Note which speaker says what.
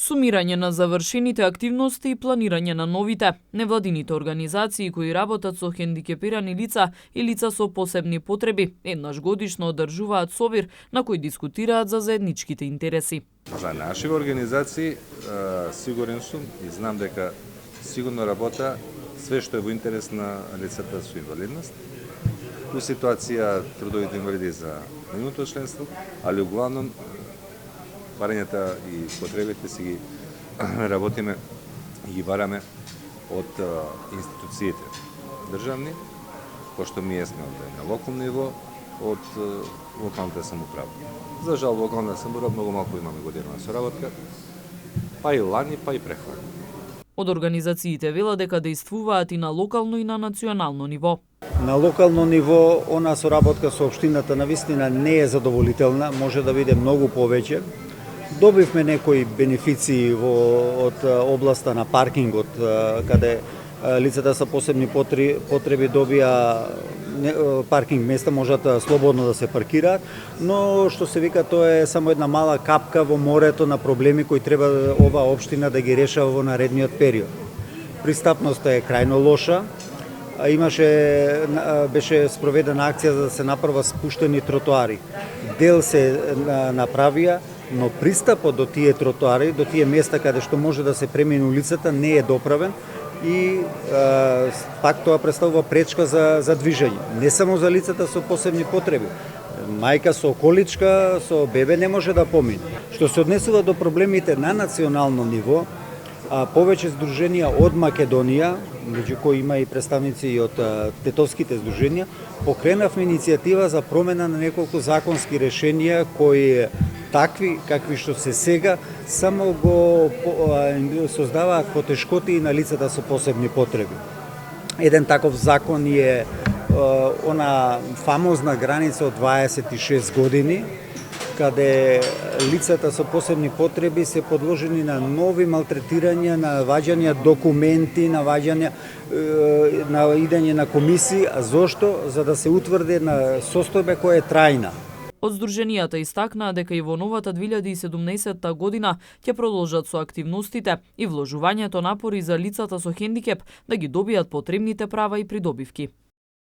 Speaker 1: Сумирање на завршените активности и планирање на новите. Невладините организации кои работат со хендикепирани лица и лица со посебни потреби еднаш годишно одржуваат собир на кој дискутираат за заедничките интереси.
Speaker 2: За нашите организации сигурен сум и знам дека сигурно работа све што е во интерес на лицата со инвалидност. У ситуација трудовите инвалиди за нивното членство, али углавном барањата и потребите си ги работиме и ги бараме од институциите државни, пошто ние сме на локално ниво, од локалната самоуправа. За жал, локалната самоуправа многу малку имаме година соработка, па и лани, па и прехлани.
Speaker 1: Од организациите велат дека действуваат и на локално и на национално ниво.
Speaker 3: На локално ниво, она соработка со општината навистина не е задоволителна, може да биде многу повеќе. Добивме некои бенефиции од областа на паркингот, каде лицата со посебни потреби добија паркинг места, можат слободно да се паркираат, но што се вика, тоа е само една мала капка во морето на проблеми кои треба оваа општина да ги решава во наредниот период. Пристапноста е крајно лоша. Беше спроведена акција за да се направа спуштени тротоари. Дел се направија, но пристапот до тие тротоари, до тие места каде што може да се премине улицата, не е доправен и пак тоа представува пречка за движење. Не само за лицата со посебни потреби. Мајка со количка, со бебе не може да помине. Што се однесува до проблемите на национално ниво, повеќе здруженија од Македонија, меѓу кои има и представници и од тетовските здруженија, покренавме иницијатива за промена на неколку законски решенија кои такви какви што се сега само го создаваат потешкоти на лицата со посебни потреби. Еден таков закон е она фамозна граница од 26 години, каде лицата со посебни потреби се подложени на нови малтретирања, на ваѓање документи, на идење на комисии, а зошто? За да се утврди на состојба која е трајна.
Speaker 1: Од здруженијата истакнаа дека и во новата 2017 година ќе продолжат со активностите и вложувањето напори за лицата со хендикеп да ги добијат потребните права и придобивки.